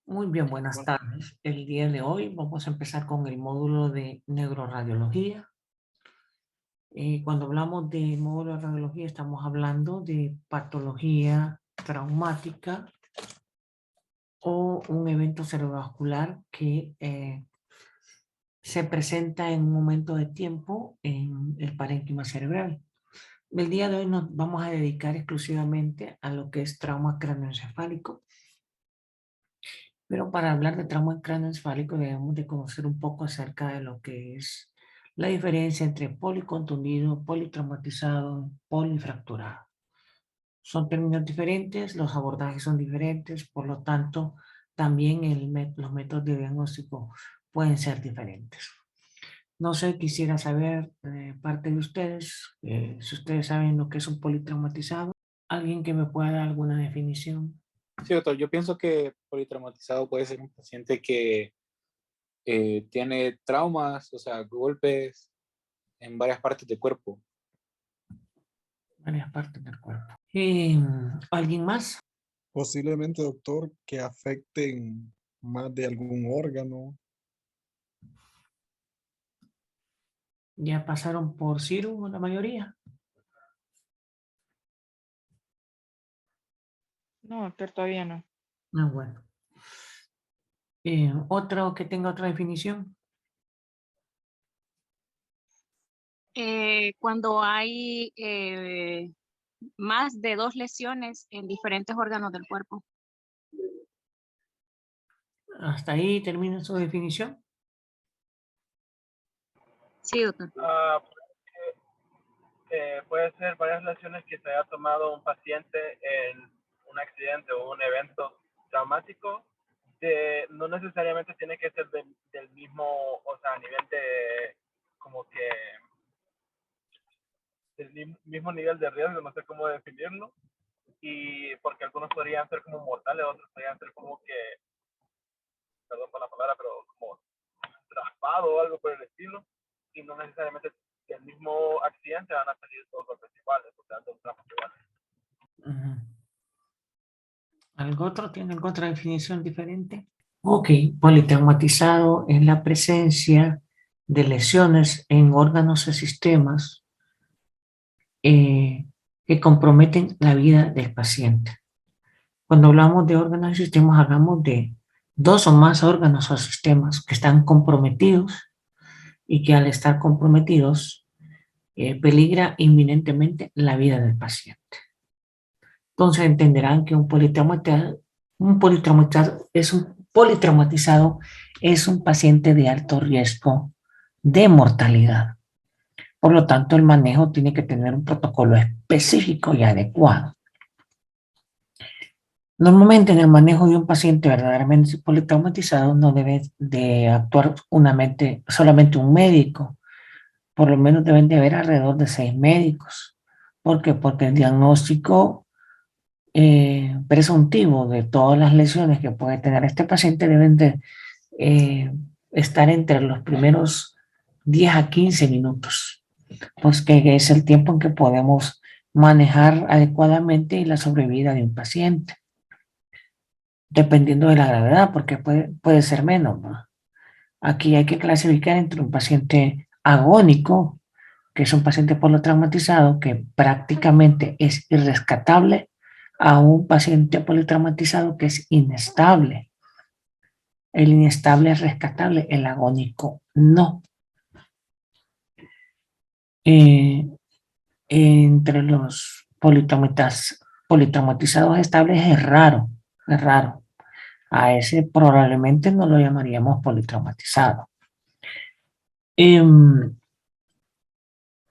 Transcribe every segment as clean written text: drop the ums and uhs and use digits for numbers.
Muy bien, buenas Bueno, tardes. El día de hoy vamos a empezar con el módulo de neuroradiología. Cuando hablamos de módulo de radiología, estamos hablando de patología traumática o un evento cerebrovascular que se presenta en un momento de tiempo en el parénquima cerebral. El día de hoy nos vamos a dedicar exclusivamente a lo que es trauma cráneoencefálico. Pero para hablar de trauma craneoencefálico debemos de conocer un poco acerca de lo que es la diferencia entre policontundido, politraumatizado, polifracturado. Son términos diferentes, los abordajes son diferentes, por lo tanto, también los métodos de diagnóstico pueden ser diferentes. No sé, quisiera saber parte de ustedes, si ustedes saben lo que es un politraumatizado, alguien que me pueda dar alguna definición. sí, doctor, yo pienso que politraumatizado puede ser un paciente que tiene traumas, o sea, golpes en varias partes del cuerpo. Varias partes del cuerpo. ¿Alguien más? Posiblemente, doctor, que afecten más de algún órgano. Ya pasaron por Ciru la mayoría. No, doctor, todavía no. Ah, bueno. Otro que tenga otra definición. Cuando hay más de 2 lesiones en diferentes órganos del cuerpo. Hasta ahí termina su definición. Sí, doctor. Puede ser varias lesiones que se haya tomado un paciente en un accidente o un evento traumático. No necesariamente tiene que ser del mismo, o sea, a nivel de, como que, del mismo nivel de riesgo, no sé cómo definirlo. Y porque algunos podrían ser como mortales, otros podrían ser como que, perdón por la palabra, pero como raspado o algo por el estilo. Y no necesariamente del mismo accidente van a salir todos los iguales, o sea, dos tramos iguales. Ujú. ¿Algo otro tiene alguna otra definición diferente? Ok, politraumatizado es la presencia de lesiones en órganos o sistemas eh, que comprometen la vida del paciente. Cuando hablamos de órganos y sistemas, hablamos de dos o más órganos o sistemas que están comprometidos y que al estar comprometidos peligra inminentemente la vida del paciente. Entonces entenderán que un politraumatizado es un paciente de alto riesgo de mortalidad. Por lo tanto, el manejo tiene que tener un protocolo específico y adecuado. Normalmente en el manejo de un paciente verdaderamente politraumatizado no debe de actuar solamente un médico. Por lo menos deben de haber alrededor de 6 médicos. ¿Por qué? Porque el diagnóstico presuntivo de todas las lesiones que puede tener este paciente deben de eh, estar entre los primeros 10 a 15 minutos, pues que es el tiempo en que podemos manejar adecuadamente la sobrevida de un paciente, dependiendo de la gravedad, porque puede ser menos, ¿no? Aquí hay que clasificar entre un paciente agónico, que es un paciente politraumatizado que prácticamente es irrescatable, a un paciente politraumatizado que es inestable. El inestable es rescatable, el agónico no. Eh, Entre los politraumatizados estables es raro, es raro. A ese probablemente no lo llamaríamos politraumatizado. Esa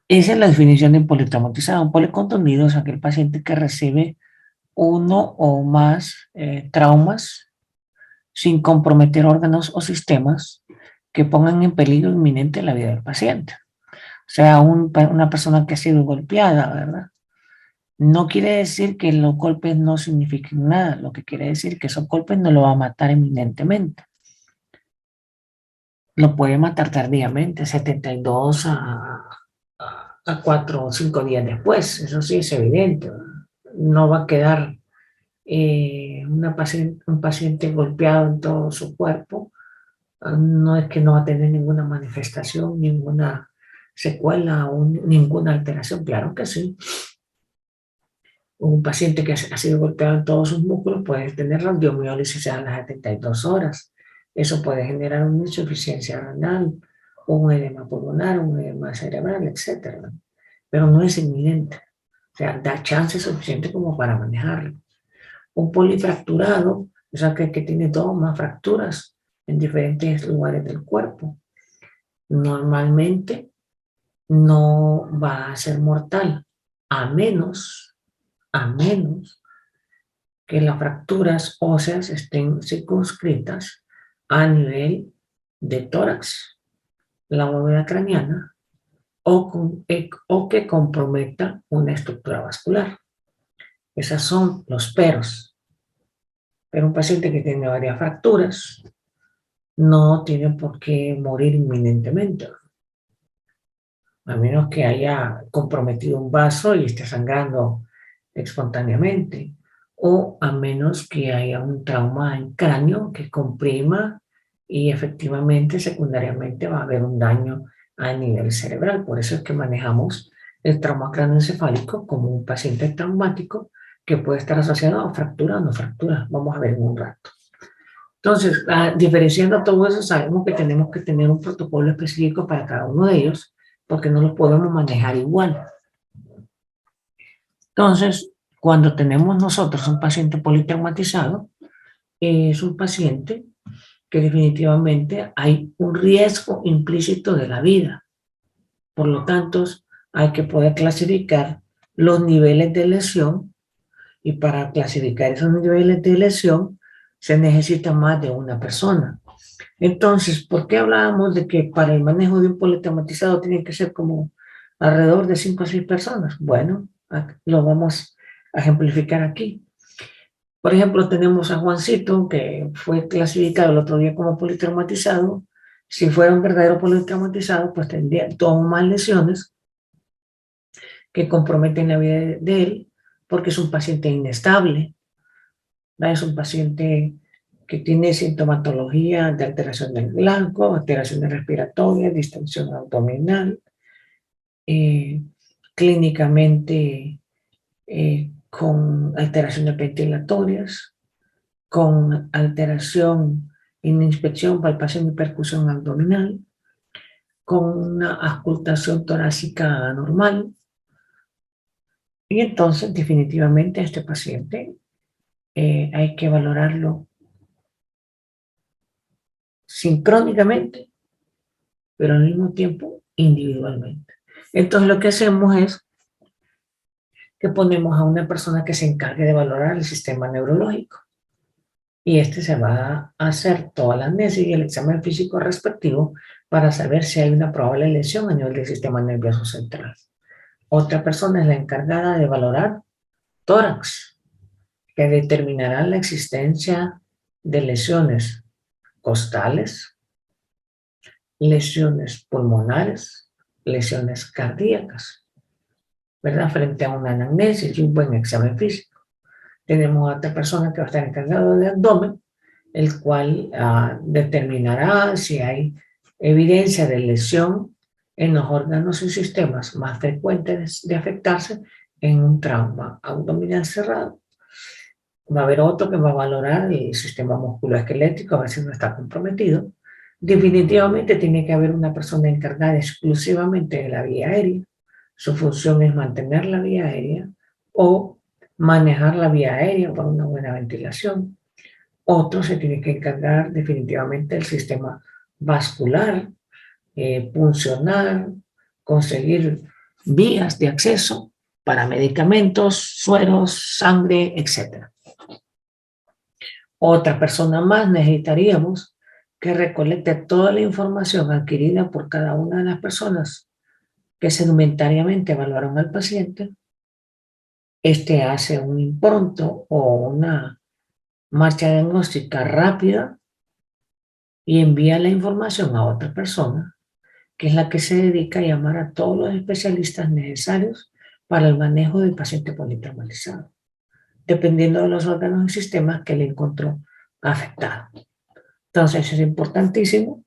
es la definición de politraumatizado. Un policontundido es aquel paciente que recibe uno o más traumas sin comprometer órganos o sistemas que pongan en peligro inminente la vida del paciente. O sea, una persona que ha sido golpeada, ¿verdad? No quiere decir que los golpes no signifiquen nada, lo que quiere decir que esos golpes no lo va a matar inminentemente. Lo puede matar tardíamente, 72 a 4 o 5 días después, eso sí es evidente, ¿verdad? No va a quedar un paciente golpeado en todo su cuerpo, no es que no va a tener ninguna manifestación, ninguna secuela o ninguna alteración. Claro que sí. Un paciente que ha sido golpeado en todos sus músculos puede tener radiomiólisis a las 72 horas. Eso puede generar una insuficiencia renal, un edema pulmonar, un edema cerebral, etc. Pero no es inminente. O sea, da chance suficiente como para manejarlo. Un polifracturado, o sea, que tiene dos o más fracturas en diferentes lugares del cuerpo, normalmente no va a ser mortal, a menos que las fracturas óseas estén circunscritas a nivel de tórax, la bóveda craneana, o que comprometa una estructura vascular. Esos son los peros. Pero un paciente que tiene varias fracturas no tiene por qué morir inminentemente, a menos que haya comprometido un vaso y esté sangrando espontáneamente, o a menos que haya un trauma en cráneo que comprima y efectivamente secundariamente va a haber un daño a nivel cerebral. Por eso es que manejamos el trauma cráneoencefálico como un paciente traumático que puede estar asociado a fractura o no fractura. Vamos a ver en un rato. Entonces, diferenciando todo eso, sabemos que tenemos que tener un protocolo específico para cada uno de ellos, porque no los podemos manejar igual. Entonces, cuando tenemos nosotros un paciente politraumatizado, es un paciente que definitivamente hay un riesgo implícito de la vida. Por lo tanto, hay que poder clasificar los niveles de lesión, y para clasificar esos niveles de lesión se necesita más de una persona. Entonces, ¿por qué hablábamos de que para el manejo de un politraumatizado tiene que ser como alrededor de 5 o 6 personas? Bueno, lo vamos a ejemplificar aquí. Por ejemplo, tenemos a Juancito, que fue clasificado el otro día como politraumatizado. Si fuera un verdadero politraumatizado, pues tendría dos más lesiones que comprometen la vida de él, porque es un paciente inestable, ¿verdad? Es un paciente que tiene sintomatología de alteración del blanco, alteraciones respiratorias, distensión abdominal, clínicamente con alteraciones ventilatorias, con alteración en inspección, palpación y percusión abdominal, con una auscultación torácica anormal. Y entonces, definitivamente, a este paciente hay que valorarlo sincrónicamente, pero al mismo tiempo individualmente. Entonces, lo que hacemos es que ponemos a una persona que se encargue de valorar el sistema neurológico. Y este se va a hacer toda la amnesia y el examen físico respectivo para saber si hay una probable lesión a nivel del sistema nervioso central. Otra persona es la encargada de valorar tórax, que determinará la existencia de lesiones costales, lesiones pulmonares, lesiones cardíacas, ¿verdad? Frente a una anamnesis y un buen examen físico. Tenemos a otra persona que va a estar encargada de abdomen, el cual determinará si hay evidencia de lesión en los órganos y sistemas más frecuentes de afectarse en un trauma abdominal cerrado. Va a haber otro que va a valorar el sistema musculoesquelético, a ver si no está comprometido. Definitivamente tiene que haber una persona encargada exclusivamente de la vía aérea. Su función es mantener la vía aérea o manejar la vía aérea por una buena ventilación. Otro se tiene que encargar definitivamente del sistema vascular, puncionar, conseguir vías de acceso para medicamentos, sueros, sangre, etc. Otra persona más necesitaríamos que recolecte toda la información adquirida por cada una de las personas que sedimentariamente evaluaron al paciente. Este hace un impronto o una marcha diagnóstica rápida y envía la información a otra persona, que es la que se dedica a llamar a todos los especialistas necesarios para el manejo del paciente politraumatizado. dependiendo de los órganos y sistemas que le encontró afectado. Entonces es importantísimo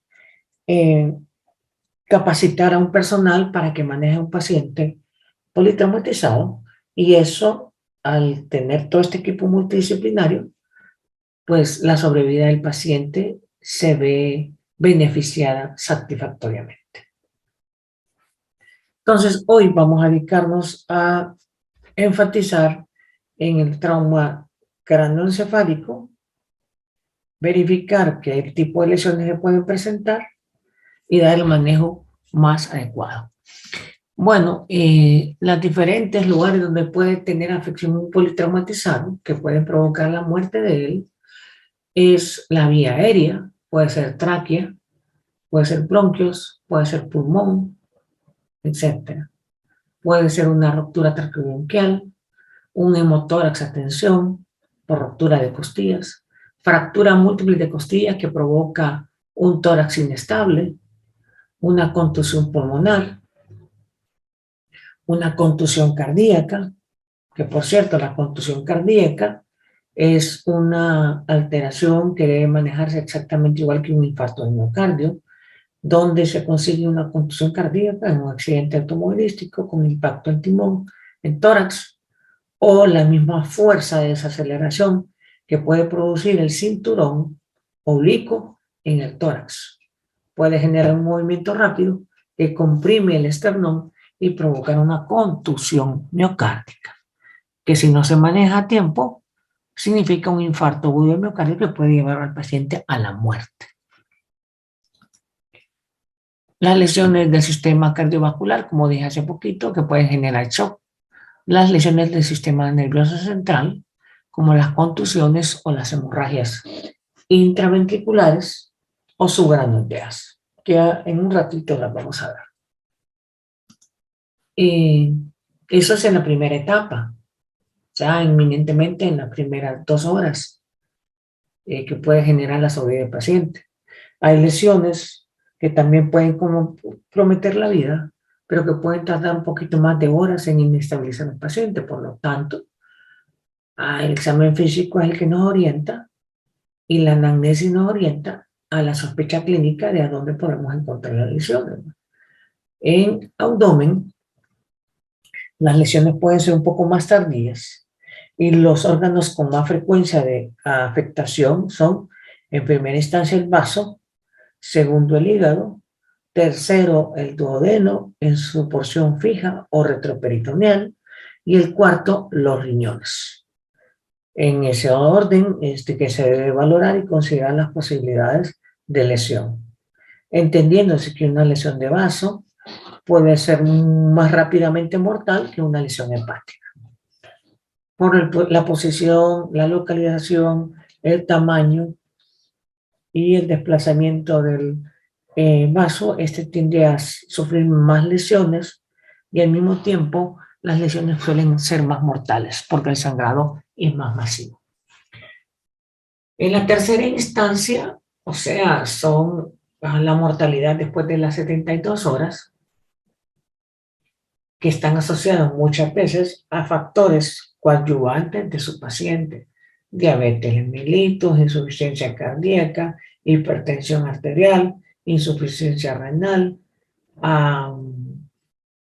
capacitar a un personal para que maneje a un paciente politraumatizado, y eso, al tener todo este equipo multidisciplinario, pues la sobrevida del paciente se ve beneficiada satisfactoriamente. Entonces, hoy vamos a dedicarnos a enfatizar en el trauma cráneoencefálico, verificar qué tipo de lesiones se pueden presentar y dar el manejo más adecuado. Bueno, los diferentes lugares donde puede tener afección un politraumatizado, que pueden provocar la muerte de él, es la vía aérea, puede ser tráquea, puede ser bronquios, puede ser pulmón, etc. Puede ser una ruptura traqueobronquial, un hemotórax a tensión por ruptura de costillas, fractura múltiple de costillas que provoca un tórax inestable, una contusión pulmonar, una contusión cardíaca, que por cierto la contusión cardíaca es una alteración que debe manejarse exactamente igual que un infarto de miocardio, donde se consigue una contusión cardíaca en un accidente automovilístico con impacto en timón, en tórax, o la misma fuerza de desaceleración que puede producir el cinturón oblicuo en el tórax. Puede generar un movimiento rápido que comprime el esternón y provocar una contusión miocárdica, que si no se maneja a tiempo, significa un infarto agudo de miocardio que puede llevar al paciente a la muerte. Las lesiones del sistema cardiovascular, como dije hace poquito, que pueden generar shock. Las lesiones del sistema nervioso central, como las contusiones o las hemorragias intraventriculares o subaracnoideas, que en un ratito las vamos a ver. Eso es en la primera etapa, ya inminentemente en las primeras 2 horas, que puede generar la sobrevida del paciente. Hay lesiones que también pueden comprometer la vida, pero que pueden tardar un poquito más de horas en inestabilizar al paciente. Por lo tanto, el examen físico es el que nos orienta y la anamnesis nos orienta a la sospecha clínica de a dónde podemos encontrar las lesiones. En abdomen, las lesiones pueden ser un poco más tardías y los órganos con más frecuencia de afectación son, en primera instancia, el vaso, segundo, el hígado, tercero, el duodeno en su porción fija o retroperitoneal, y el cuarto, los riñones. En ese orden que se debe valorar y considerar las posibilidades de lesión, entendiéndose que una lesión de vaso puede ser más rápidamente mortal que una lesión hepática. Por la posición, la localización, el tamaño y el desplazamiento del vaso, tiende a sufrir más lesiones y al mismo tiempo las lesiones suelen ser más mortales porque el sangrado es más masivo. En la tercera instancia, o sea, son la mortalidad después de las 72 horas, que están asociados muchas veces a factores coadyuvantes de su paciente: diabetes mellitus, insuficiencia cardíaca, hipertensión arterial, insuficiencia renal,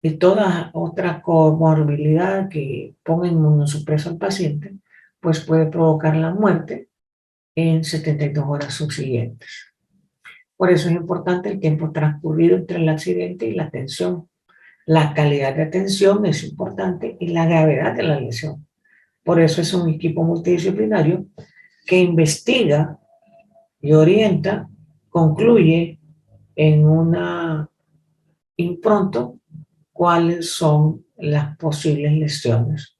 y toda otra comorbilidad que ponga inmunosupreso al paciente, pues puede provocar la muerte en 72 horas subsiguientes. Por eso es importante el tiempo transcurrido entre el accidente y la atención. La calidad de atención es importante y la gravedad de la lesión. Por eso es un equipo multidisciplinario que investiga y orienta, concluye en una impronto cuáles son las posibles lesiones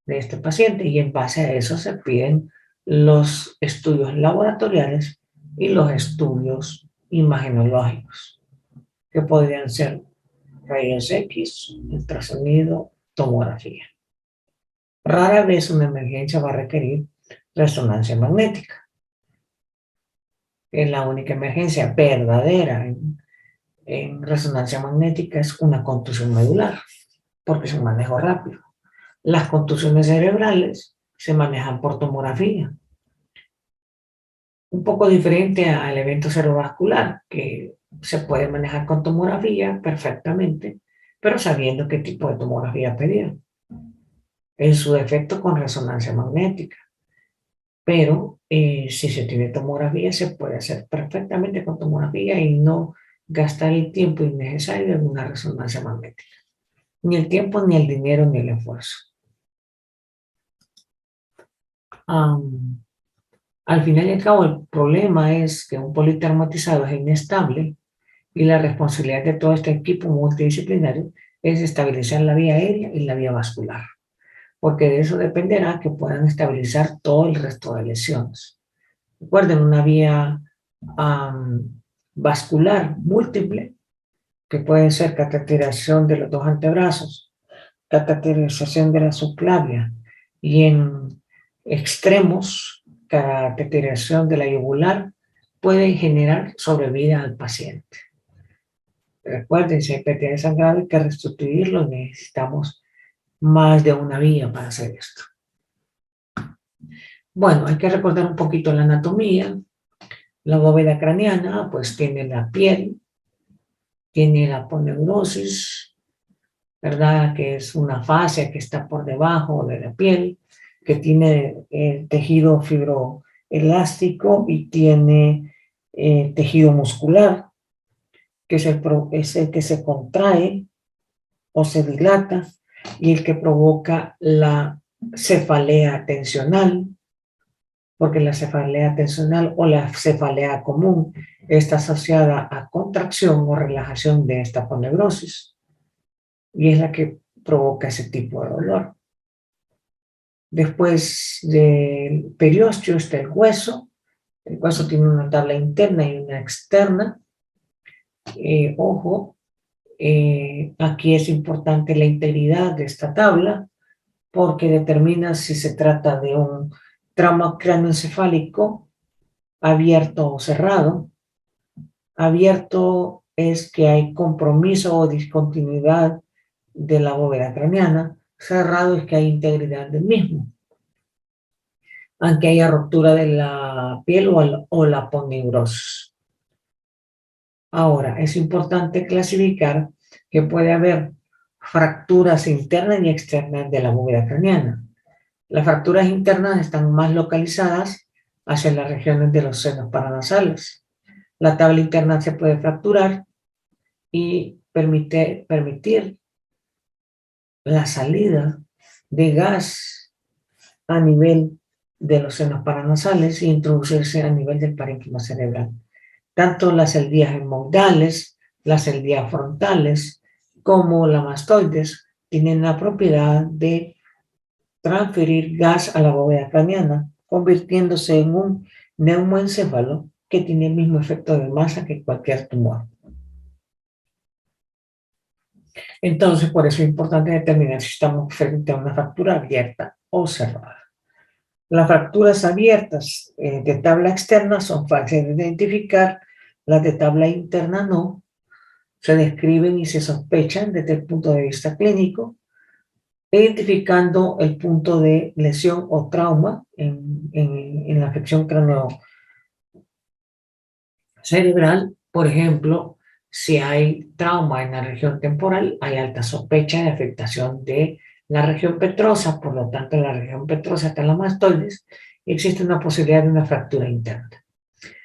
de este paciente, y en base a eso se piden los estudios laboratoriales y los estudios imagenológicos, que podrían ser rayos X, ultrasonido, tomografía. Rara vez una emergencia va a requerir resonancia magnética. Es la única emergencia verdadera en resonancia magnética es una contusión medular, porque es un manejo rápido. Las contusiones cerebrales se manejan por tomografía. Un poco diferente al evento cerebrovascular, que se puede manejar con tomografía perfectamente, pero sabiendo qué tipo de tomografía pedir. En su defecto con resonancia magnética. Pero si se tiene tomografía, se puede hacer perfectamente con tomografía y no gastar el tiempo innecesario en una resonancia magnética. Ni el tiempo, ni el dinero, ni el esfuerzo. Al final y al cabo, el problema es que un politermatizado es inestable y la responsabilidad de todo este equipo multidisciplinario es estabilizar la vía aérea y la vía vascular, porque de eso dependerá que puedan estabilizar todo el resto de lesiones. Recuerden, una vía vascular múltiple, que puede ser cateterización de los dos antebrazos, cateterización de la subclavia y en extremos, cateterización de la yugular, puede generar sobrevida al paciente. Recuerden, si hay pérdida de sangrado hay que restituirlo, necesitamos más de una vía para hacer esto. Bueno, hay que recordar un poquito la anatomía. La bóveda craneana, pues tiene la piel, tiene la aponeurosis, ¿verdad? Que es una fascia que está por debajo de la piel, que tiene tejido fibroelástico y tiene tejido muscular, que es el que se contrae o se dilata y el que provoca la cefalea tensional, porque la cefalea tensional o la cefalea común está asociada a contracción o relajación de esta aponeurosis y es la que provoca ese tipo de dolor. Después del periósteo está el hueso. El hueso tiene una tabla interna y una externa. Ojo, aquí es importante la integridad de esta tabla porque determina si se trata de un trauma cráneoencefálico abierto o cerrado. Abierto es que hay compromiso o discontinuidad de la bóveda craneana. Cerrado es que hay integridad del mismo, aunque haya ruptura de la piel o la aponeurosis. Ahora, es importante clasificar que puede haber fracturas internas y externas de la bóveda craneana. Las fracturas internas están más localizadas hacia las regiones de los senos paranasales. La tabla interna se puede fracturar y permitir la salida de gas a nivel de los senos paranasales e introducirse a nivel del parénquima cerebral. Tanto las eldías hemoidales, las eldías frontales, como la mastoides tienen la propiedad de transferir gas a la bóveda craneana, convirtiéndose en un neumoencéfalo que tiene el mismo efecto de masa que cualquier tumor. Entonces, por eso es importante determinar si estamos frente a una fractura abierta o cerrada. Las fracturas abiertas de tabla externa son fáciles de identificar, las de tabla interna no. Se describen y se sospechan desde el punto de vista clínico, identificando el punto de lesión o trauma en la afección craneocerebral. Por ejemplo, si hay trauma en la región temporal, hay alta sospecha de afectación de la región petrosa, por lo tanto en la región petrosa están las mastoides y existe una posibilidad de una fractura interna.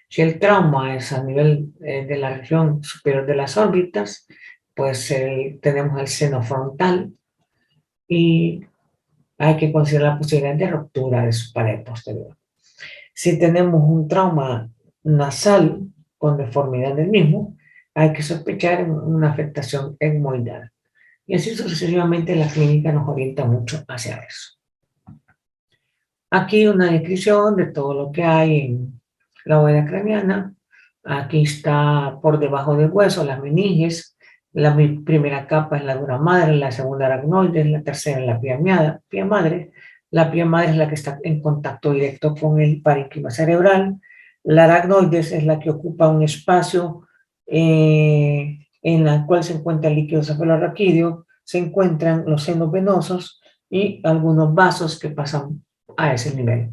Si el trauma es a nivel de la región superior de las órbitas, pues tenemos el seno frontal y hay que considerar la posibilidad de ruptura de su pared posterior. Si tenemos un trauma nasal con deformidad del mismo, hay que sospechar una afectación etmoidal. Y así sucesivamente la clínica nos orienta mucho hacia eso. Aquí una descripción de todo lo que hay en la bóveda craneana. Aquí está por debajo del hueso las meninges. La primera capa es la dura madre, la segunda aracnoides, la tercera es la pía madre. La pía madre es la que está en contacto directo con el parénquima cerebral. La aracnoides es la que ocupa un espacio en la cual se encuentra el líquido cefalorraquídeo, se encuentran los senos venosos y algunos vasos que pasan a ese nivel.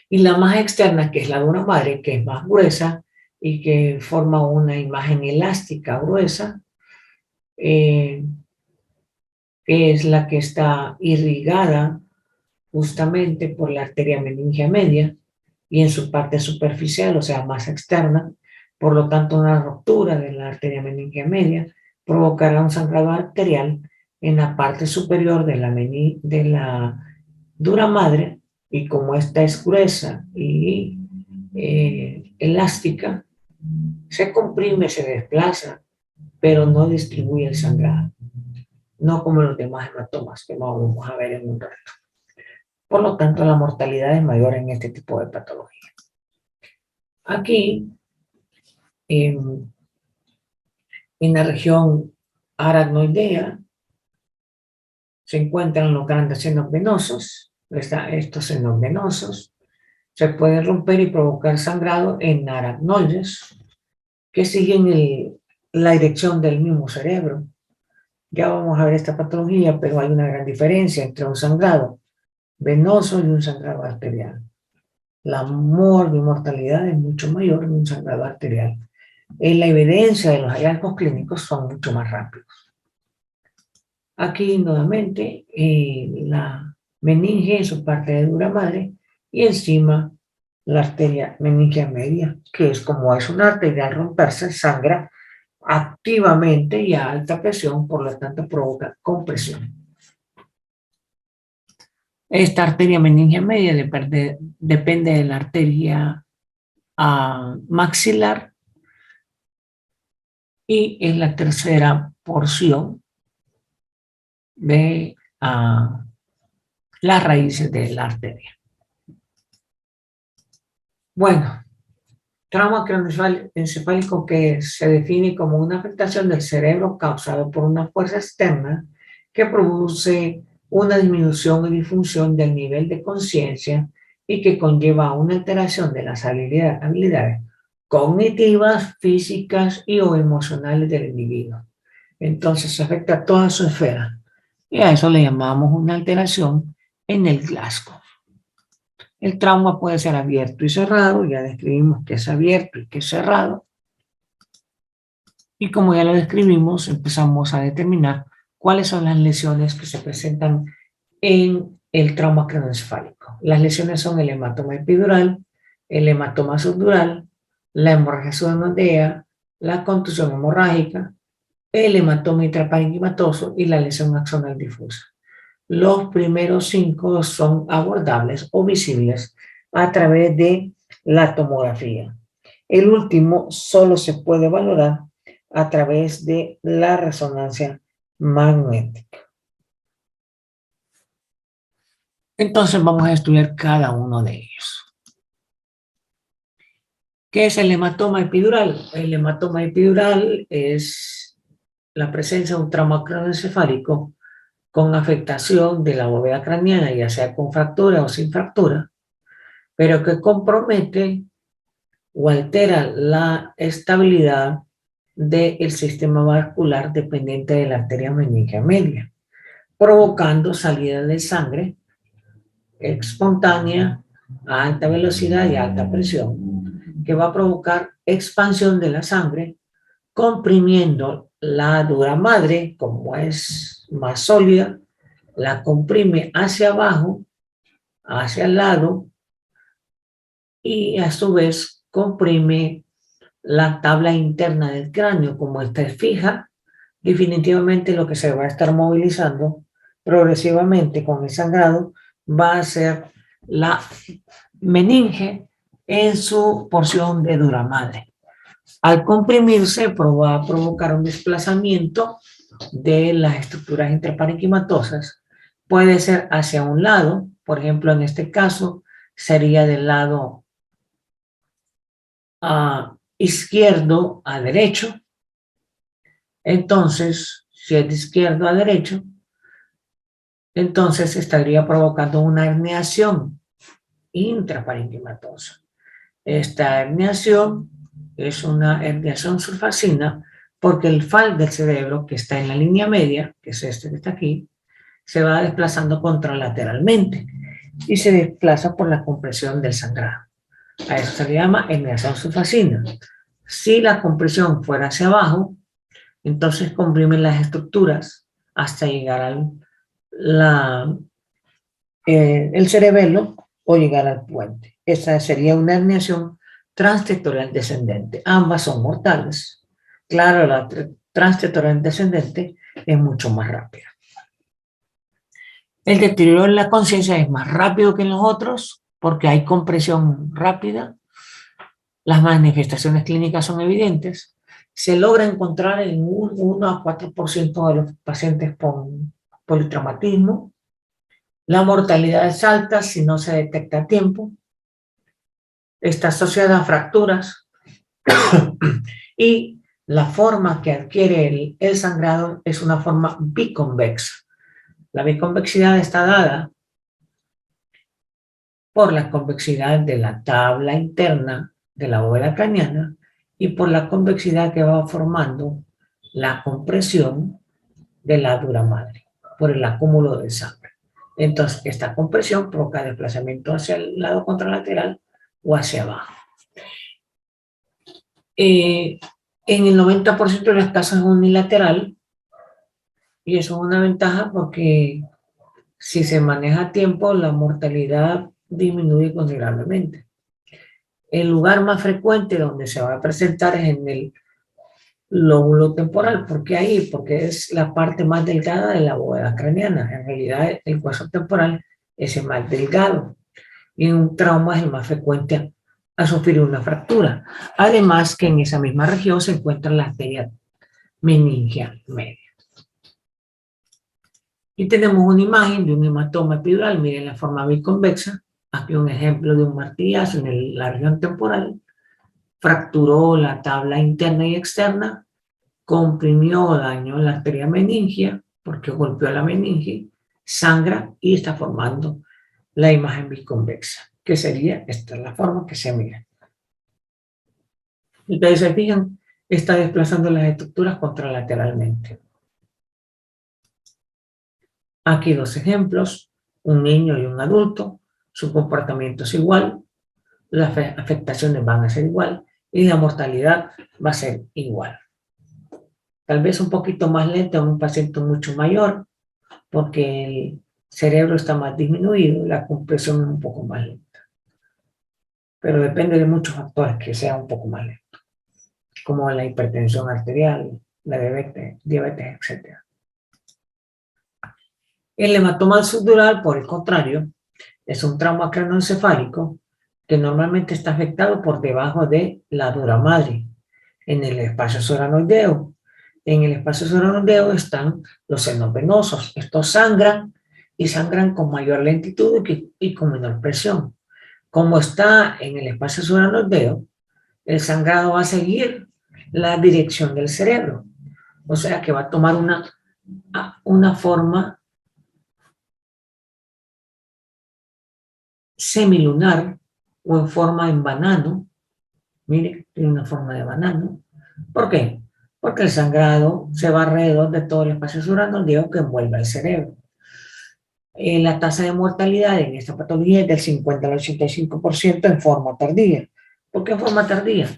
Y la más externa, que es la dura madre, que es más gruesa y que forma una imagen elástica gruesa, que es la que está irrigada justamente por la arteria meningia media y en su parte superficial, o sea, más externa. Por lo tanto, una ruptura de la arteria meningia media provocará un sangrado arterial en la parte superior de la dura madre, y como esta es gruesa y elástica, se comprime, se desplaza, pero no distribuye el sangrado, no como los demás hematomas que vamos a ver en un rato. Por lo tanto, la mortalidad es mayor en este tipo de patología. Aquí, en la región aracnoidea, se encuentran los grandes senos venosos. Estos senos venosos se pueden romper y provocar sangrado en aracnoides que siguen la dirección del mismo cerebro. Ya vamos a ver esta patología, pero hay una gran diferencia entre un sangrado venoso y un sangrado arterial. La mortalidad es mucho mayor en un sangrado arterial. La evidencia de los hallazgos clínicos son mucho más rápidos. Aquí nuevamente la meninge en su parte de dura madre y encima la arteria meningia media, que es como es una arteria al romperse, sangra activamente y a alta presión, por lo tanto provoca compresión. Esta arteria meningia media depende de la arteria maxilar y es la tercera porción de las raíces de la arteria. Bueno, trauma craneoencefálico que se define como una afectación del cerebro causada por una fuerza externa que produce una disminución y disfunción del nivel de conciencia y que conlleva una alteración de las habilidades cognitivas, físicas y o emocionales del individuo. Entonces afecta toda su esfera y a eso le llamamos una alteración en el Glasgow. El trauma puede ser abierto y cerrado, ya describimos que es abierto y que es cerrado. Y como ya lo describimos, empezamos a determinar cuáles son las lesiones que se presentan en el trauma craneoencefálico. Las lesiones son el hematoma epidural, el hematoma subdural, la hemorragia pseudonoidea, la contusión hemorrágica, el hematoma intraparenquimatoso y la lesión axonal difusa. Los primeros 5 son abordables o visibles a través de la tomografía. El último solo se puede valorar a través de la resonancia magnética. Entonces vamos a estudiar cada uno de ellos. ¿Qué es el hematoma epidural? El hematoma epidural es la presencia de un trauma craneoencefálico con afectación de la bóveda craneana, ya sea con fractura o sin fractura, pero que compromete o altera la estabilidad del sistema vascular dependiente de la arteria meningia media, provocando salida de sangre espontánea a alta velocidad y alta presión, que va a provocar expansión de la sangre, comprimiendo la dura madre, como es más sólida, la comprime hacia abajo, hacia el lado, y a su vez comprime la tabla interna del cráneo. Como esta es fija, definitivamente lo que se va a estar movilizando progresivamente con el sangrado va a ser la meninge en su porción de dura madre. Al comprimirse va a provocar un desplazamiento de las estructuras intraparenquimatosas. Puede ser hacia un lado, por ejemplo, en este caso sería del lado izquierdo a derecho. Entonces, si es de izquierdo a derecho, entonces estaría provocando una herniación intraparenquimatosa. Esta herniación es una herniación sulfacina porque el FAL del cerebro, que está en la línea media, que es este que está aquí, se va desplazando contralateralmente. y se desplaza por la compresión del sangrado. A eso se le llama herniación sufracina. Si la compresión fuera hacia abajo, entonces comprimen las estructuras hasta llegar el cerebelo o llegar al puente. Esa sería una herniación transtectorial descendente. Ambas son mortales. Claro, la transtectorial descendente es mucho más rápida. El deterioro en la conciencia es más rápido que en los otros porque hay compresión rápida. Las manifestaciones clínicas son evidentes. Se logra encontrar en un 1 a 4% de los pacientes con politraumatismo. La mortalidad es alta si no se detecta a tiempo. Está asociada a fracturas y la forma que adquiere el sangrado es una forma biconvexa. La biconvexidad está dada por la convexidad de la tabla interna de la bóveda craneana y por la convexidad que va formando la compresión de la dura madre por el acúmulo de sangre. Entonces, esta compresión provoca desplazamiento hacia el lado contralateral o hacia abajo. En el 90% de los casos es unilateral y eso es una ventaja porque si se maneja a tiempo, la mortalidad disminuye considerablemente. El lugar más frecuente donde se va a presentar es en el lóbulo temporal. ¿Por qué ahí? Porque es la parte más delgada de la bóveda craneana. En realidad, el hueso temporal es el más delgado y en un trauma es el más frecuente a sufrir una fractura. Además que en esa misma región se encuentra la arteria meningia media. Y tenemos una imagen de un hematoma epidural. Miren la forma biconvexa. Aquí un ejemplo de un martillazo en la región temporal. Fracturó la tabla interna y externa, comprimió, dañó la arteria meningia, porque golpeó la meninge, sangra y está formando la imagen biconvexa, que sería, esta es la forma que se mira. Ustedes se fijan, está desplazando las estructuras contralateralmente. Aquí dos ejemplos, un niño y un adulto, su comportamiento es igual, las afectaciones van a ser igual y la mortalidad va a ser igual. Tal vez un poquito más lento en un paciente mucho mayor, porque el cerebro está más disminuido, la compresión es un poco más lenta. Pero depende de muchos factores que sea un poco más lento, como la hipertensión arterial, la diabetes, etc. El hematoma subdural, por el contrario, es un trauma craneoencefálico que normalmente está afectado por debajo de la dura madre, en el espacio suranoideo. En el espacio suranoideo están los senos venosos. Estos sangran y sangran con mayor lentitud y con menor presión. Como está en el espacio suranoideo, el sangrado va a seguir la dirección del cerebro. O sea que va a tomar una forma semilunar o en forma en banano. Mire, tiene una forma de banano. ¿Por qué? Porque el sangrado se va alrededor de todo el espacio suranoideo que envuelve el cerebro. La tasa de mortalidad en esta patología es del 50 al 85% en forma tardía. ¿Por qué en forma tardía?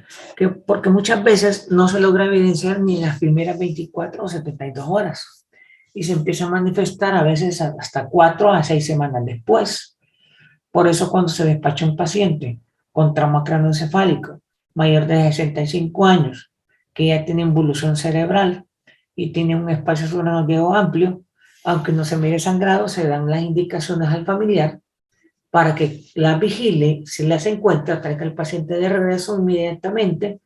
Porque muchas veces no se logra evidenciar ni en las primeras 24 o 72 horas. Y se empieza a manifestar a veces hasta 4 a 6 semanas después. Por eso cuando se despacha un paciente con trauma craneoencefálico mayor de 65 años, que ya tiene involución cerebral y tiene un espacio suranoideo amplio, aunque no se mire sangrado, se dan las indicaciones al familiar para que la vigile, si las encuentra, traiga al paciente de regreso inmediatamente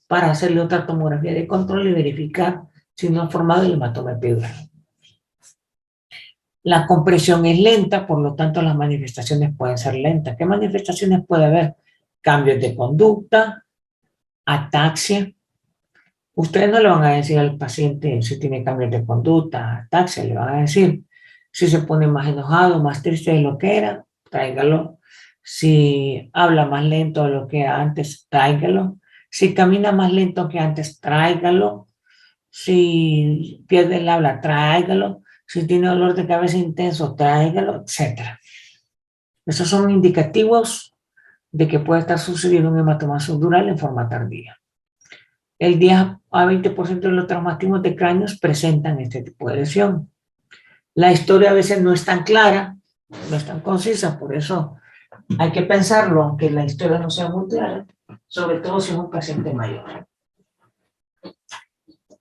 para hacerle otra tomografía de control y verificar si no ha formado el hematoma epidural. La compresión es lenta, por lo tanto las manifestaciones pueden ser lentas. ¿Qué manifestaciones puede haber? Cambios de conducta, ataxia. Ustedes no le van a decir al paciente si tiene cambios de conducta, ataxia, le van a decir si se pone más enojado, más triste de lo que era, tráigalo. Si habla más lento de lo que antes, tráigalo. Si camina más lento que antes, tráigalo. Si pierde el habla, tráigalo. Si tiene dolor de cabeza intenso, tráigalo, etc. Esos son indicativos de que puede estar sucediendo un hematoma subdural en forma tardía. El 10 a 20% de los traumatismos de cráneos presentan este tipo de lesión. La historia a veces no es tan clara, no es tan concisa, por eso hay que pensarlo, aunque la historia no sea muy clara, sobre todo si es un paciente mayor.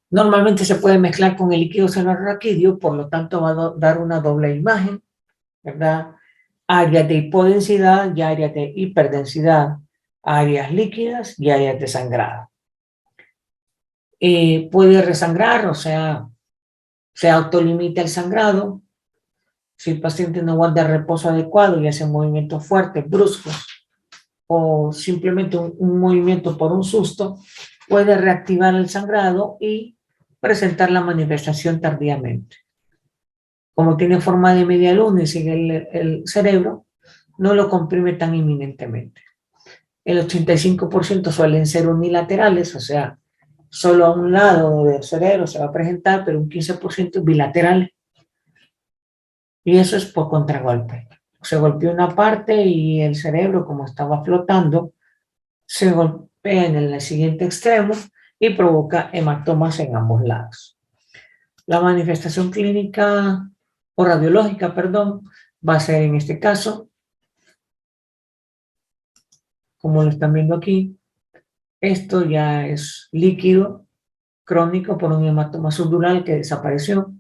Normalmente se puede mezclar con el líquido celular raquídeo, por lo tanto va a dar una doble imagen, ¿verdad? Áreas de hipodensidad y áreas de hiperdensidad, áreas líquidas y áreas de sangrado. Puede resangrar, o sea, se autolimita el sangrado. Si el paciente no guarda reposo adecuado y hace movimientos fuertes, bruscos, o simplemente un movimiento por un susto, puede reactivar el sangrado y presentar la manifestación tardíamente. Como tiene forma de media luna y sigue el cerebro, no lo comprime tan inminentemente. El 85% suelen ser unilaterales, o sea, solo a un lado del cerebro se va a presentar, pero un 15% bilateral. Y eso es por contragolpe. Se golpeó una parte y el cerebro, como estaba flotando, se golpea en el siguiente extremo y provoca hematomas en ambos lados. La manifestación clínica o radiológica, perdón, va a ser en este caso, como lo están viendo aquí, esto ya es líquido crónico por un hematoma subdural que desapareció.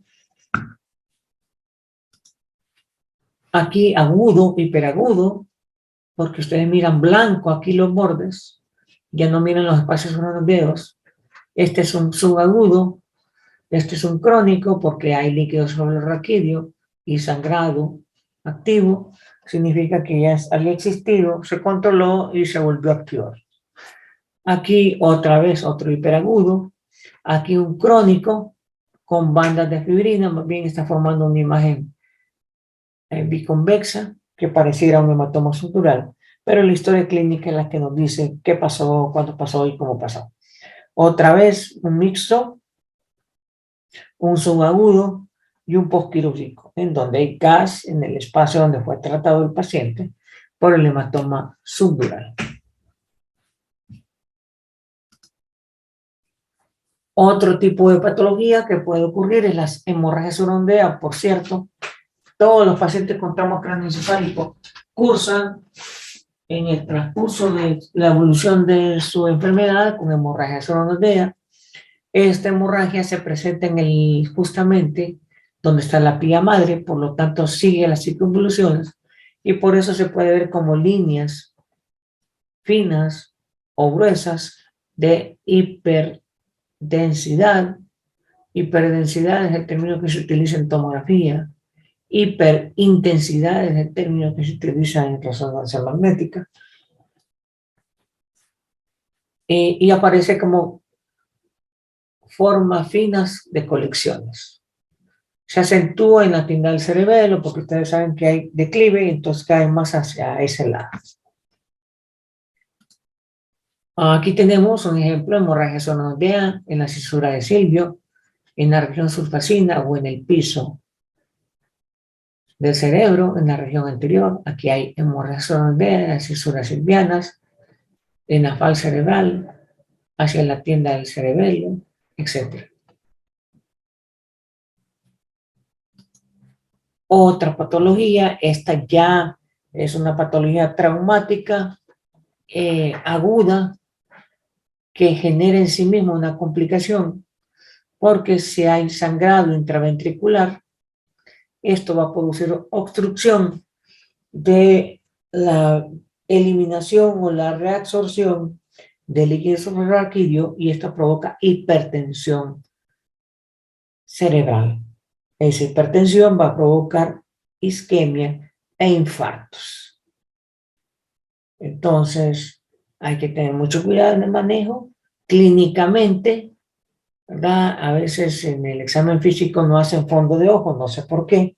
Aquí agudo, hiperagudo, porque ustedes miran blanco aquí los bordes, ya no miran los espacios entre los dedos. Este es un subagudo, este es un crónico porque hay líquido sobre el raquídeo y sangrado activo, significa que ya había existido, se controló y se volvió a activar. Aquí otra vez otro hiperagudo, aquí un crónico con bandas de fibrina, más bien está formando una imagen biconvexa que pareciera un hematoma subdural, pero la historia clínica es la que nos dice qué pasó, cuándo pasó y cómo pasó. Otra vez un mixto, un subagudo y un postquirúrgico, en donde hay gas en el espacio donde fue tratado el paciente por el hematoma subdural. Otro tipo de patología que puede ocurrir es las hemorragias urondeas. Por cierto, todos los pacientes con trauma craneoencefálico cursan en el transcurso de la evolución de su enfermedad con hemorragia urondeas. Esta hemorragia se presenta justamente donde está la pía madre, por lo tanto sigue las circunvoluciones y por eso se puede ver como líneas finas o gruesas de hiperdensidad. Hiperdensidad es el término que se utiliza en tomografía. Hiperintensidad es el término que se utiliza en resonancia magnética. Y aparece como formas finas de colecciones. Se acentúa en la tinda del cerebelo porque ustedes saben que hay declive y entonces caen más hacia ese lado. Aquí tenemos un ejemplo de hemorragia sonodea en la cisura de Silvio, en la región surfacina o en el piso del cerebro, en la región anterior. Aquí hay hemorragia sonodea en las cisuras silvianas, en la fal cerebral, hacia la tienda del cerebelo, etc. Otra patología, esta ya es una patología traumática aguda que genera en sí misma una complicación porque si hay sangrado intraventricular, esto va a producir obstrucción de la eliminación o la reabsorción del líquido suprarraquídeo y esto provoca hipertensión cerebral. Esa hipertensión va a provocar isquemia e infartos. Entonces, hay que tener mucho cuidado en el manejo. Clínicamente, ¿verdad? A veces en el examen físico no hacen fondo de ojo, no sé por qué,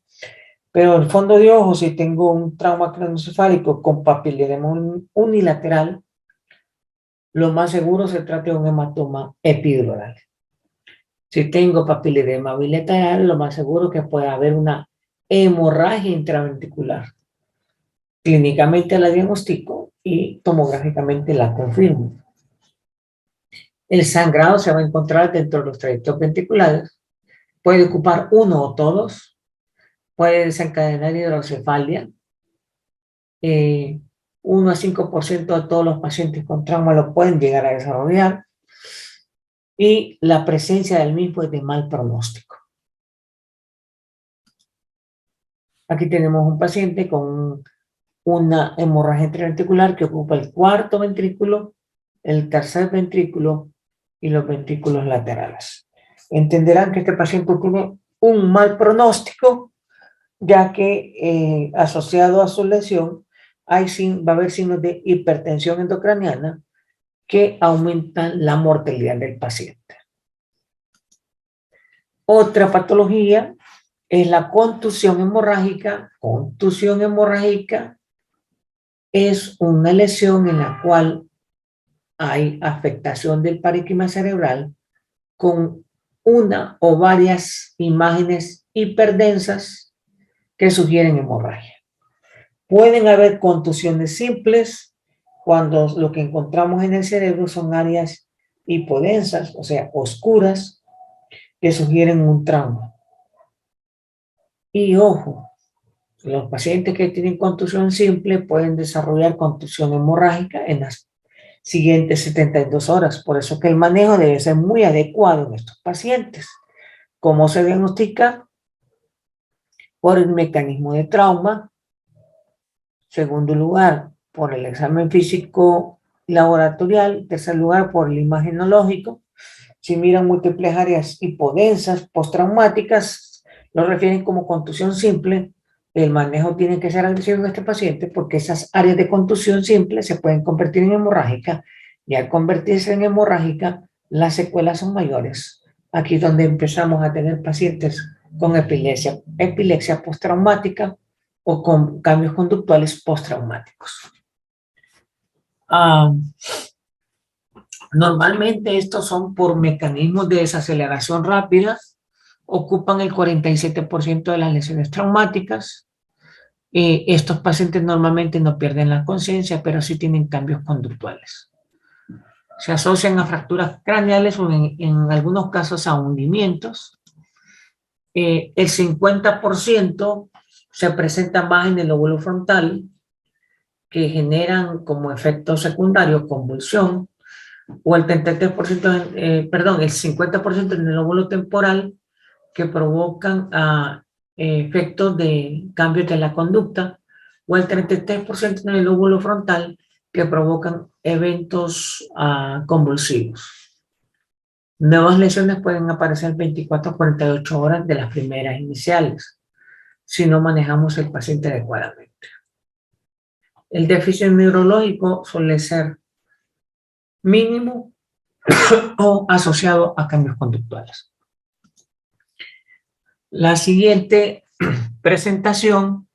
pero el fondo de ojo, si tengo un trauma craneoencefálico con papilledema unilateral, lo más seguro se trata de un hematoma epidural. Si tengo papilledema bilateral, lo más seguro que pueda haber una hemorragia intraventricular. clínicamente la diagnostico y tomográficamente la confirmo. El sangrado se va a encontrar dentro de los trayectos ventriculares, puede ocupar uno o todos, puede desencadenar hidrocefalia. 1 a 5% de todos los pacientes con trauma lo pueden llegar a desarrollar, y la presencia del mismo es de mal pronóstico. Aquí tenemos un paciente con una hemorragia intraventricular que ocupa el cuarto ventrículo, el tercer ventrículo y los ventrículos laterales. Entenderán que este paciente tiene un mal pronóstico, ya que asociado a su lesión va a haber signos de hipertensión endocraniana que aumentan la mortalidad del paciente. Otra patología es la contusión hemorrágica. Contusión hemorrágica es una lesión en la cual hay afectación del parénquima cerebral con una o varias imágenes hiperdensas que sugieren hemorragia. Pueden haber contusiones simples cuando lo que encontramos en el cerebro son áreas hipodensas, o sea, oscuras, que sugieren un trauma. Y ojo, los pacientes que tienen contusión simple pueden desarrollar contusión hemorrágica en las siguientes 72 horas. Por eso que el manejo debe ser muy adecuado en estos pacientes. ¿Cómo se diagnostica? Por el mecanismo de trauma. Segundo lugar, por el examen físico laboratorial. Tercer lugar, por el imagenológico. Si miran múltiples áreas hipodensas, postraumáticas, lo refieren como contusión simple. El manejo tiene que ser agresivo en este paciente porque esas áreas de contusión simple se pueden convertir en hemorrágica, y al convertirse en hemorrágica, las secuelas son mayores. Aquí es donde empezamos a tener pacientes con epilepsia postraumática o con cambios conductuales postraumáticos. Normalmente estos son por mecanismos de desaceleración rápida, ocupan el 47% de las lesiones traumáticas. Estos pacientes normalmente no pierden la conciencia, pero sí tienen cambios conductuales. Se asocian a fracturas craneales o en algunos casos a hundimientos. El 50% se presenta más en el lóbulo frontal, que generan como efecto secundario convulsión, o el 33%, el 50% en el lóbulo temporal, que provocan efectos de cambios de la conducta, o el 33% en el lóbulo frontal, que provocan eventos convulsivos. Nuevas lesiones pueden aparecer 24 a 48 horas de las primeras iniciales, si no manejamos el paciente adecuadamente. El déficit neurológico suele ser mínimo o asociado a cambios conductuales. La siguiente presentación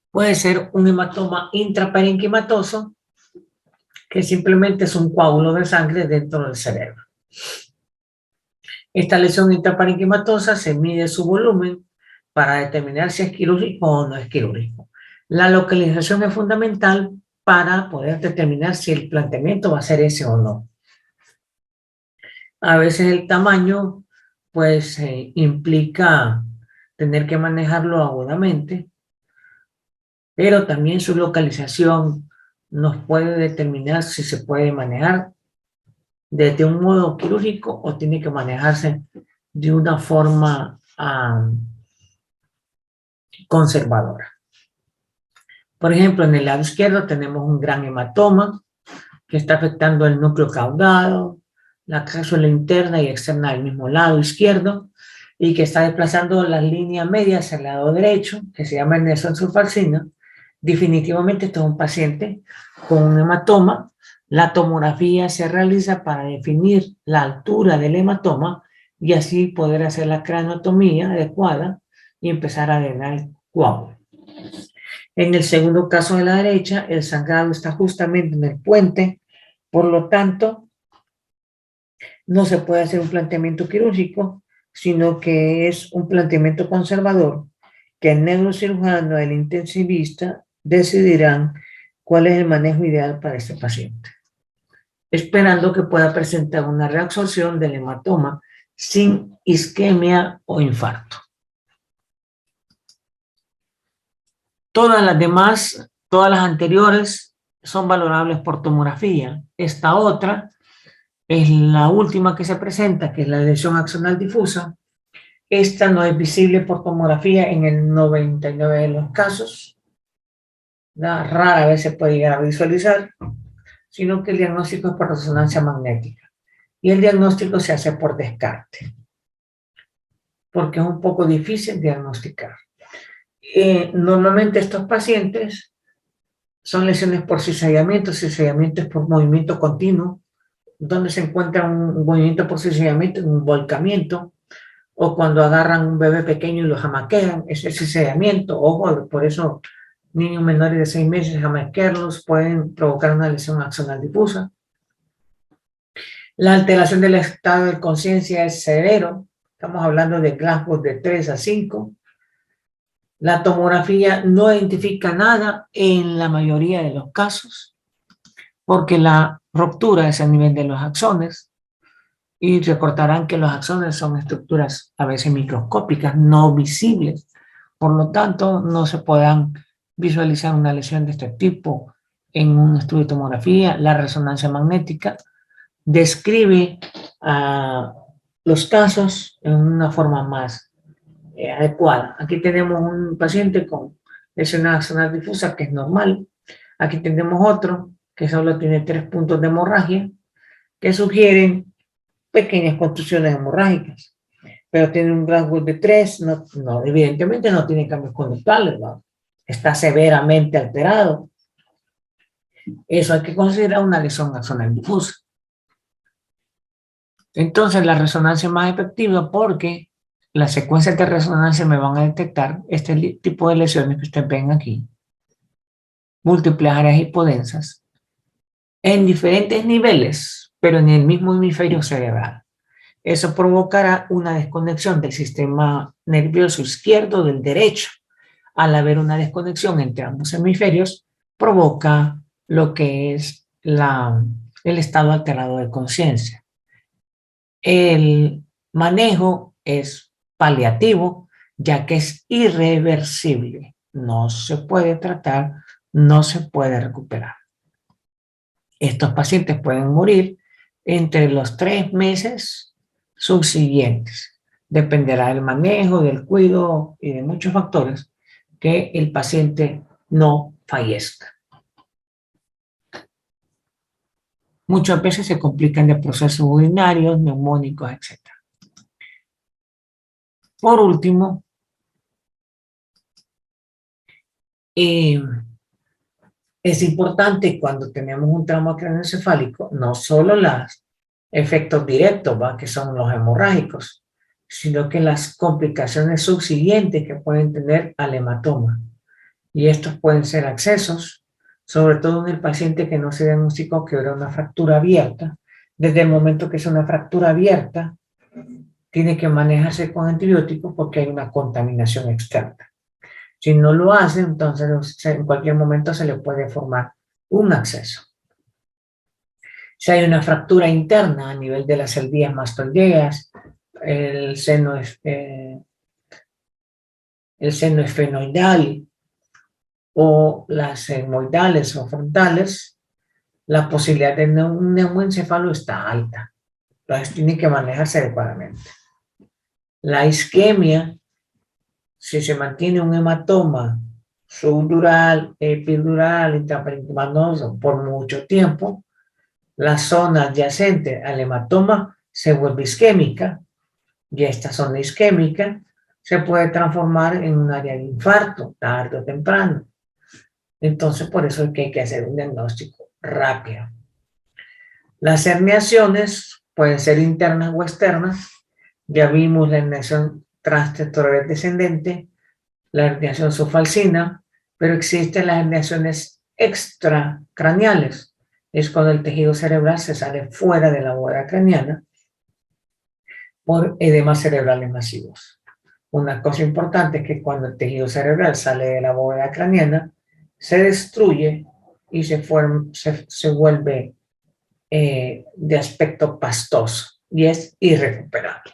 puede ser un hematoma intraparenquimatoso, que simplemente es un coágulo de sangre dentro del cerebro. Esta lesión intraparenquimatosa se mide su volumen para determinar si es quirúrgico o no es quirúrgico. La localización es fundamental para poder determinar si el planteamiento va a ser ese o no. A veces el tamaño pues implica tener que manejarlo agudamente, pero también su localización nos puede determinar si se puede manejar desde un modo quirúrgico o tiene que manejarse de una forma conservadora. Por ejemplo, en el lado izquierdo tenemos un gran hematoma que está afectando el núcleo caudado, la cápsula interna y externa del mismo lado izquierdo, y que está desplazando las líneas medias hacia el lado derecho, que se llama Nelson sulfalcina. Definitivamente este es un paciente con un hematoma. La tomografía se realiza para definir la altura del hematoma y así poder hacer la craneotomía adecuada y empezar a drenar el coágulo. En el segundo caso de la derecha, el sangrado está justamente en el puente, por lo tanto, no se puede hacer un planteamiento quirúrgico, sino que es un planteamiento conservador, que el neurocirujano y el intensivista decidirán cuál es el manejo ideal para este paciente, esperando que pueda presentar una reabsorción del hematoma sin isquemia o infarto. Todas las anteriores son valorables por tomografía. Esta otra es la última que se presenta, que es la lesión axonal difusa. Esta no es visible por tomografía en el 99% de los casos. Rara vez se puede llegar a visualizar, sino que el diagnóstico es por resonancia magnética. Y el diagnóstico se hace por descarte, porque es un poco difícil diagnosticar. Normalmente estos pacientes son lesiones por cizallamiento. Cizallamiento es por movimiento continuo, donde se encuentra un movimiento por cizallamiento, un volcamiento, o cuando agarran un bebé pequeño y lo jamaquean, ese cizallamiento. Ojo, por eso niños menores de 6 meses, jamaquearlos pueden provocar una lesión axonal difusa. La alteración del estado de conciencia es severo. Estamos hablando de Glasgow de 3 a 5. La tomografía no identifica nada en la mayoría de los casos, porque la ruptura es a nivel de los axones. Y recordarán que los axones son estructuras a veces microscópicas, no visibles. Por lo tanto, no se puedan visualizar una lesión de este tipo en un estudio de tomografía. La resonancia magnética describe los casos en una forma más adecuada. Aquí tenemos un paciente con lesión axonal difusa, que es normal. Aquí tenemos otro que solo tiene 3 puntos de hemorragia, que sugieren pequeñas contusiones hemorrágicas, pero tiene un Glasgow de 3, evidentemente no tiene cambios conductuales, ¿no? Está severamente alterado. Eso hay que considerar una lesión axonal difusa. Entonces la resonancia es más efectiva porque las secuencias de resonancia me van a detectar este tipo de lesiones que ustedes ven aquí, múltiples áreas hipodensas, en diferentes niveles, pero en el mismo hemisferio cerebral. Eso provocará una desconexión del sistema nervioso izquierdo del derecho. Al haber una desconexión entre ambos hemisferios, provoca lo que es el estado alterado de conciencia. El manejo es paliativo, ya que es irreversible. No se puede tratar, no se puede recuperar. Estos pacientes pueden morir entre los 3 meses subsiguientes. Dependerá del manejo, del cuidado y de muchos factores que el paciente no fallezca. Muchas veces se complican de procesos urinarios, neumónicos, etc. Por último, es importante cuando tenemos un trauma craneoencefálico, no solo los efectos directos, que son los hemorrágicos, sino que las complicaciones subsiguientes que pueden tener al hematoma. Y estos pueden ser accesos, sobre todo en el paciente que no se diagnosticó que era una fractura abierta. Desde el momento que es una fractura abierta, tiene que manejarse con antibióticos porque hay una contaminación externa. Si no lo hace, entonces en cualquier momento se le puede formar un acceso. Si hay una fractura interna a nivel de las albías mastoideas, el seno esfenoidal o las sigmoidales o frontales, la posibilidad de un neumoencefalo está alta. Entonces tiene que manejarse adecuadamente. La isquemia, si se mantiene un hematoma subdural, epidural, intraparenquimanoso por mucho tiempo, la zona adyacente al hematoma se vuelve isquémica y esta zona isquémica se puede transformar en un área de infarto tarde o temprano. Entonces, por eso es que hay que hacer un diagnóstico rápido. Las herniaciones pueden ser internas o externas. Ya vimos la herniación transtectoral descendente, la herniación subfalcina, pero existen las herniaciones extracraneales. Es cuando el tejido cerebral se sale fuera de la bóveda craneana por edemas cerebrales masivos. Una cosa importante es que cuando el tejido cerebral sale de la bóveda craneana, se destruye y se vuelve de aspecto pastoso y es irrecuperable.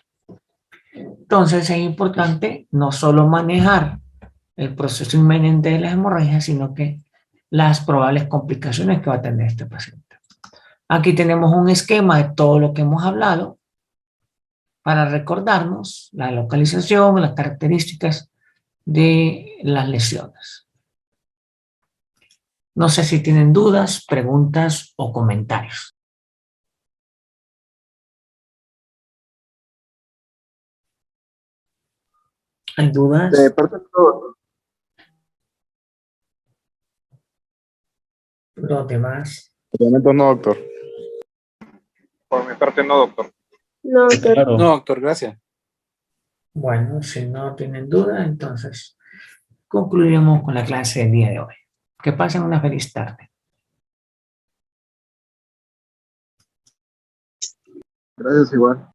Entonces es importante no solo manejar el proceso inminente de las hemorragias, sino que las probables complicaciones que va a tener este paciente. Aquí tenemos un esquema de todo lo que hemos hablado para recordarnos la localización, las características de las lesiones. No sé si tienen dudas, preguntas o comentarios. ¿Hay dudas? De parte de todo, Los demás. Obviamente no, doctor. por mi parte no, doctor. No, doctor. Claro. No, doctor, gracias. Bueno, si no tienen dudas, entonces concluiremos con la clase del día de hoy. Que pasen una feliz tarde. Gracias igual.